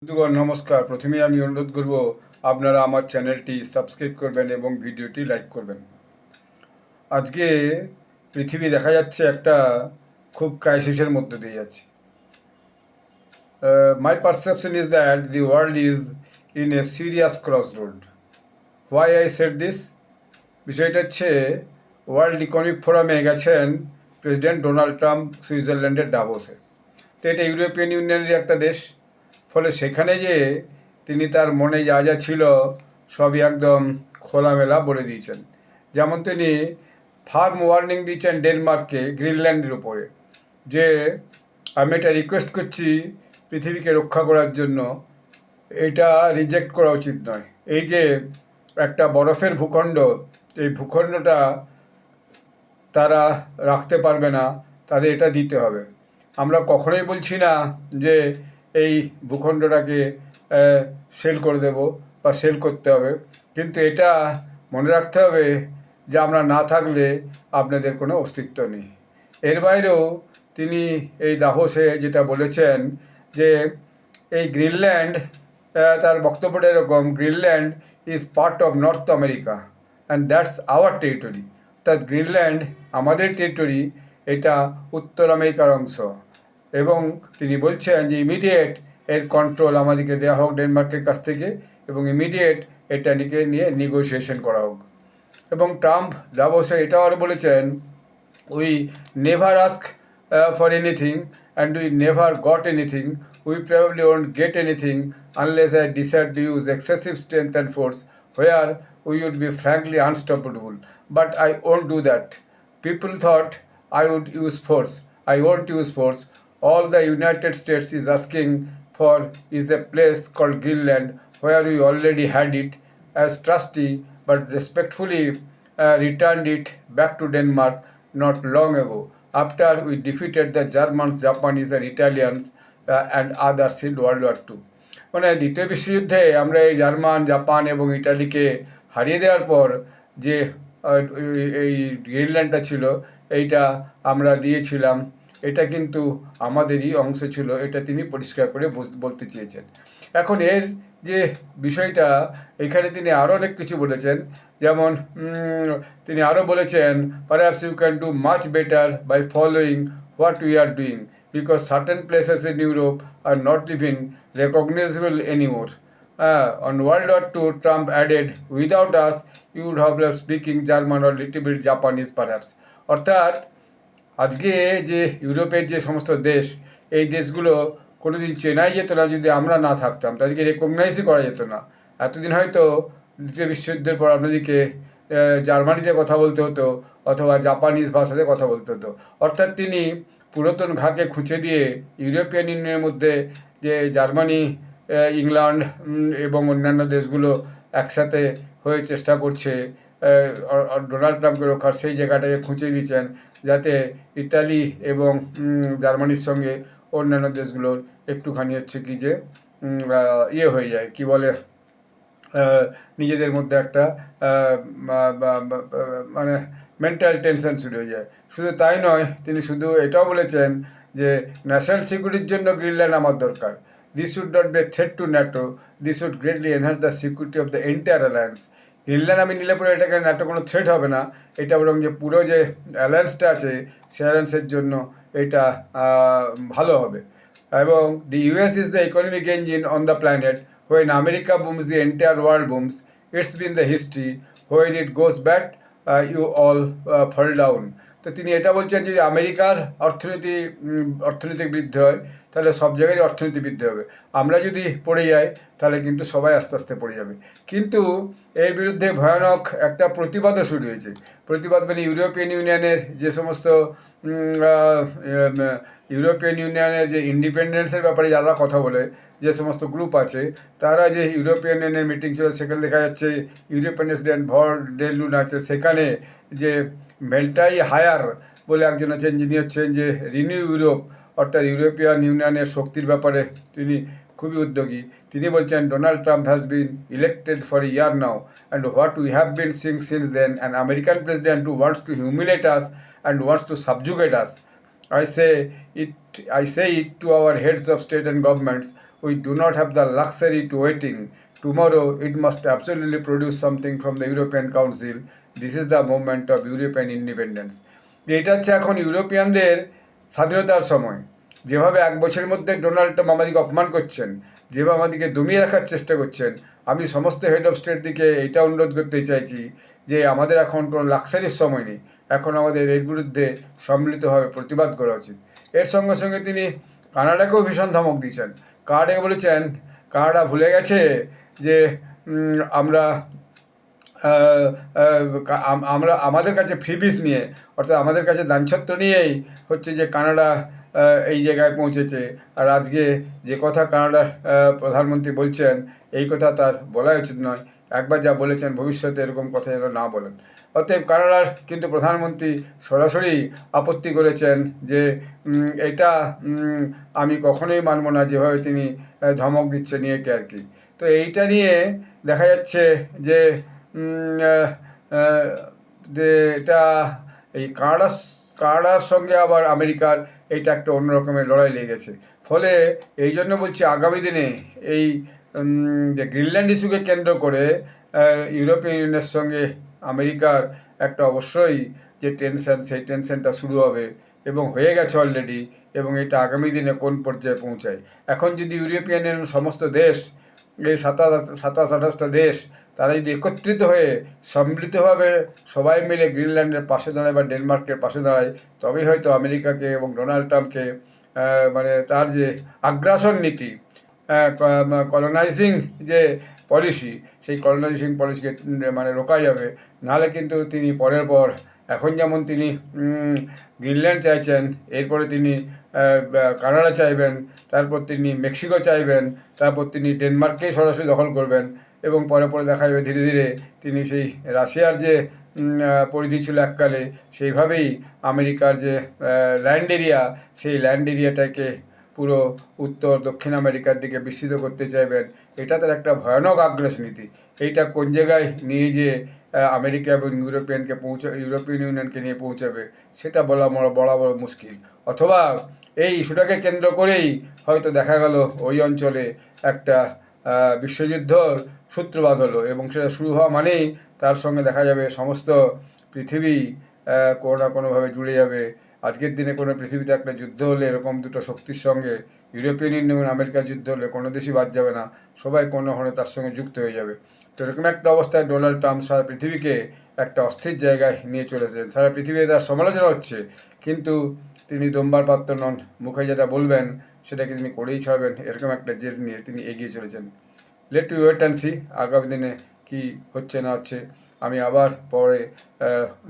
বন্ধুগণ নমস্কার। প্রথমেই আমি অনুরোধ করব আপনারা আমার চ্যানেলটি সাবস্ক্রাইব করবেন এবং ভিডিওটি লাইক করবেন। আজকে পৃথিবী দেখা যাচ্ছে একটা খুব ক্রাইসিসের মধ্যে দিয়ে যাচ্ছে। মাই perception is that the world is in a serious cross road. Why I said this? বিষয়টা হচ্ছে, ওয়ার্ল্ড ইকোনমিক ফোরামে গেছেন প্রেসিডেন্ট ডোনাল্ড ট্রাম্প সুইজারল্যান্ডের ডাভোসে। তো এটা ইউরোপিয়ান ইউনিয়নের একটা দেশ, ফলে সেখানে যে তিনি তার মনে যা যা ছিল সবই একদম খোলামেলা বলে দিয়েছেন। যেমন তিনি ফার্ম ওয়ার্নিং দিয়েছেন ডেনমার্ককে গ্রিনল্যান্ডের উপরে, যে আমি এটা রিকোয়েস্ট করছি পৃথিবীকে রক্ষা করার জন্য, এটা রিজেক্ট করা উচিত নয়। এই যে একটা বরফের ভূখণ্ড, এই ভূখণ্ডটা তারা রাখতে পারবে না, তাদের এটা দিতে হবে। আমরা কখনোই বলছি না যে এই ভূখণ্ডটাকে সেল করে দেব বা সেল করতে হবে, কিন্তু এটা মনে রাখতে হবে যে আমরা না থাকলে আপনাদের কোনো অস্তিত্ব নেই। এর বাইরেও তিনি এই দাভোসে যেটা বলেছেন যে এই গ্রিনল্যান্ড, তার বক্তব্যটা এরকম: Greenland is part of north America and that's our territory. অর্থাৎ গ্রিনল্যান্ড আমাদের টেরিটরি, এটা উত্তর আমেরিকার অংশ। এবং তিনি বলছেন যে ইমিডিয়েট এর কন্ট্রোল আমাদেরকে দেওয়া হোক ডেনমার্কের কাছ থেকে, এবং ইমিডিয়েট এটা নিয়ে নেগোসিয়েশন করা হোক। এবং ট্রাম্প ডাভোসে এটাও আরও বলেছেন, we never ask for anything and we never goat anything, we probably won't gate anything unless I decide to use excessive strength and force where we would be frankly unstoppable. But I won't do that. People thought I would use force. I won't use force. All the United States is asking for is a place called Greenland, where we already had it as trustee, but respectfully returned it back to Denmark not long ago, after we defeated the Germans, Japanese and Italians and others in World War II. মানে দ্বিতীয় বিশ্বযুদ্ধে আমরা এই German, Japan এবং ইটালিকে হারিয়ে দেওয়ার পর যে এই গ্রিনল্যান্ডটা ছিল, এইটা আমরা দিয়েছিলাম, এটা কিন্তু আমাদেরই অংশ ছিল, এটা তিনি পরিষ্কার করে বলতে চেয়েছেন। এখন এর যে বিষয়টা, এখানে তিনি আরও অনেক কিছু বলেছেন। যেমন তিনি আরও বলেছেন, perhaps you can do much better by following what we are doing, because certain places in Europe are not even recognizable anymore. On World War II, Trump added, without us, you would have been speaking German or little bit Japanese perhaps. অর্থাৎ আজকে যে ইউরোপের যে সমস্ত দেশ, এই দেশগুলো কোনোদিন চেনাই যেত না যদি আমরা না থাকতাম, তাদেরকে রেকগনাইজই করা যেত না। এতদিন হয়তো দ্বিতীয় বিশ্বযুদ্ধের পর আপনাদেরকে জার্মানিতে কথা বলতে হতো অথবা জাপানিজ ভাষাতে কথা বলতে হতো। অর্থাৎ তিনি পুরাতন ঘাকে খুঁচে দিয়ে ইউরোপিয়ান ইউনিয়নের মধ্যে যে জার্মানি, ইংল্যান্ড এবং অন্যান্য দেশগুলো একসাথে হয়ে চেষ্টা করছে ডোনাল্ড ট্রাম্পকে রক্ষার, সেই জায়গাটাকে খুঁচে দিয়েছেন যাতে ইতালি এবং জার্মানির সঙ্গে অন্যান্য দেশগুলোর একটুখানি হচ্ছে কি যে ইয়ে হয়ে যায়, কি বলে, নিজেদের মধ্যে একটা মানে মেন্টাল টেনশন শুরু হয়ে যায়। শুধু তাই নয়, তিনি শুধু এটাও বলেছেন যে ন্যাশনাল সিকিউরিটির জন্য গ্রিনল্যান্ড আমার দরকার। This should not be a threat to NATO, this should greatly enhance the security of the entire alliance. Greenland আমি নিলে পরে এটাকে ন্যাটো কোনো থ্রেট হবে না, এটা বরং যে পুরো যে অ্যালায়েন্সটা আছে সে অ্যালায়েন্সের জন্য এটা ভালো হবে। এবং the US is the economic engine on the planet. When America booms, the entire world booms. It's been the history. When it goes back, you all fall down. তো তিনি এটা বলছেন যে আমেরিকার অর্থনৈতিক বৃদ্ধি হয়, তাহলে সব জায়গায় অর্থনীতি বৃদ্ধি হবে। আমরা যদি পড়ে যাই তাহলে কিন্তু সবাই আস্তে আস্তে পড়ে যাবে। কিন্তু এর বিরুদ্ধে ভয়ানক একটা প্রতিবাদও শুরু হয়েছে। প্রতিবাদ মানে ইউরোপিয়ান ইউনিয়নের যে সমস্ত ইউরোপিয়ান ইউনিয়নের যে ইন্ডিপেন্ডেন্সের ব্যাপারে যারা কথা বলে, যে সমস্ত গ্রুপ আছে, তারা যে ইউরোপিয়ান ইউনিয়নের মিটিং ছিল, সেখানে দেখা যাচ্ছে ইউরোপিয়ান প্রেসিডেন্ট ভর ডের লুন আছে, সেখানে যে মেলটাই হায়ার বলে একজন আছেন, যিনি হচ্ছেন যে রিনিউ ইউরোপ, অর্থাৎ ইউরোপিয়ান ইউনিয়নের শক্তির ব্যাপারে তিনি খুবই উদ্যোগী। তিনি বলছেন, Donald Trump has been elected for a year now and what we have been seeing since then, an American president who wants to humiliate us and wants to subjugate us. I say it to our heads of state and governments, we do not have the luxury to waiting. Tomorrow it must absolutely produce something from the European Council. This is the moment of European independence. এটা হচ্ছে এখন ইউরোপিয়ানদের স্বাধীনতার সময়। যেভাবে এক বছরের মধ্যে Donald Trump আমাদেরকে অপমান করছেন, যেভাবে আমাদেরকে দমিয়ে রাখার চেষ্টা করছেন, আমি সমস্ত হেড অফ স্টেট দিকে এটা অনুরোধ করতে চাইছি যে আমাদের এখন কোনো লাক্সারির সময় নেই, এখন আমাদের এর বিরুদ্ধে সম্মিলিতভাবে প্রতিবাদ করা উচিত। এর সঙ্গে সঙ্গে তিনি কানাডাকেও ভীষণ ধমক দিয়েছেন। কানাডাকে বলেছেন কানাডা ভুলে গেছে যে আমরা আমরা আমাদের কাছে ফ্রিবিস নিয়ে, অর্থাৎ আমাদের কাছে দানছত্র নিয়েই হচ্ছে যে কানাডা এই জায়গায় পৌঁছেছে। আর আজকে যে কথা কানাডার প্রধানমন্ত্রী বলছেন, এই কথা তার বলাই উচিত নয়। একবার যা বলেছেন ভবিষ্যতে এরকম কথা যেন না বলেন। অতএব কানাডার কিন্তু প্রধানমন্ত্রী সরাসরি আপত্তি করেছেন যে এটা আমি কখনোই মানব না, যেভাবে তিনি ধমক দিচ্ছেন নিয়েকে আর কি। তো এইটা নিয়ে দেখা যাচ্ছে যে এটা এই কানাডার সঙ্গে আবার আমেরিকার এইটা একটা অন্য রকমের লড়াই লেগেছে। ফলে এই জন্য বলছি আগামী দিনে এই যে গ্রিনল্যান্ড ইস্যুকে কেন্দ্র করে ইউরোপিয়ান ইউনিয়নের সঙ্গে আমেরিকার একটা অবশ্যই যে টেনশন, সেই টেনশনটা শুরু হবে এবং হয়ে গেছে অলরেডি, এবং এটা আগামী দিনে কোন পর্যায়ে পৌঁছায়। এখন যদি ইউরোপিয়ান ইউনিয়ন সমস্ত দেশ, এই 27-28টা দেশ, তারা যদি একত্রিত হয়ে সম্মিলিতভাবে সবাই মিলে গ্রিনল্যান্ডের পাশে দাঁড়ায় বা ডেনমার্কের পাশে দাঁড়ায়, তবেই হয়তো আমেরিকাকে এবং ডোনাল্ড ট্রাম্পকে মানে তার যে আগ্রাসন নীতি, কলোনাইজিং যে পলিসি, সেই কলোনাইজিং পলিসিকে মানে রোকা যাবে। নাহলে কিন্তু তিনি পরের পর এখন যেমন তিনি গ্রিনল্যান্ড চাইছেন, এরপরে তিনি কানাডা চাইবেন, তারপর তিনি মেক্সিকো চাইবেন, তারপর তিনি ডেনমার্ককেই সরাসরি দখল করবেন, এবং পরে পরে দেখা যাবে ধীরে ধীরে তিনি সেই রাশিয়ার যে পরিধি ছিল এককালে, সেইভাবেই আমেরিকার যে ল্যান্ড এরিয়া, সেই ল্যান্ড এরিয়াটাকে পুরো উত্তর দক্ষিণ আমেরিকার দিকে বিস্তৃত করতে চাইবেন। এটা তার একটা ভয়ানক আগ্রাস নীতি। এইটা কোন জায়গায় নিয়ে যেয়ে আমেরিকা এবং ইউরোপিয়ান ইউনিয়নকে নিয়ে পৌঁছাবে সেটা বলা বড় মুশকিল। অথবা এই ইস্যুটাকে কেন্দ্র করেই হয়তো দেখা গেল ওই অঞ্চলে একটা বিশ্বযুদ্ধর সূত্রপাত হলো, এবং সেটা শুরু হওয়া মানেই তার সঙ্গে দেখা যাবে সমস্ত পৃথিবী কোনো না কোনোভাবে জুড়ে যাবে। আজকের দিনে কোনো পৃথিবীতে একটা যুদ্ধ হলে, এরকম দুটো শক্তির সঙ্গে ইউরোপিয়ান ইউনিয়ন এবং আমেরিকার যুদ্ধ হলে, কোনো দেশই বাদ যাবে না, সবাই কোনো হলে তার সঙ্গে যুক্ত হয়ে যাবে। তো এরকম একটা অবস্থায় ডোনাল্ড ট্রাম্প সারা পৃথিবীকে একটা অস্থির জায়গায় নিয়ে চলেছেন। সারা পৃথিবীতে তার সমালোচনা হচ্ছে, কিন্তু তিনি দমবার পাত্র নন। মুখে যেটা বলবেন সেটাকে তিনি করেই ছাড়বেন, এরকম একটা জেদ নিয়ে তিনি এগিয়ে চলেছেন। Let to wait and see আগামী দিনে কী হচ্ছে না হচ্ছে। আমি আবার পরে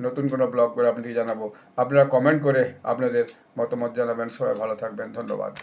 নতুন কোনো ব্লগ করে আপনাদেরকে জানাবো। আপনারা কমেন্ট করে আপনাদের মতামত জানাবেন। সবাই ভালো থাকবেন, ধন্যবাদ।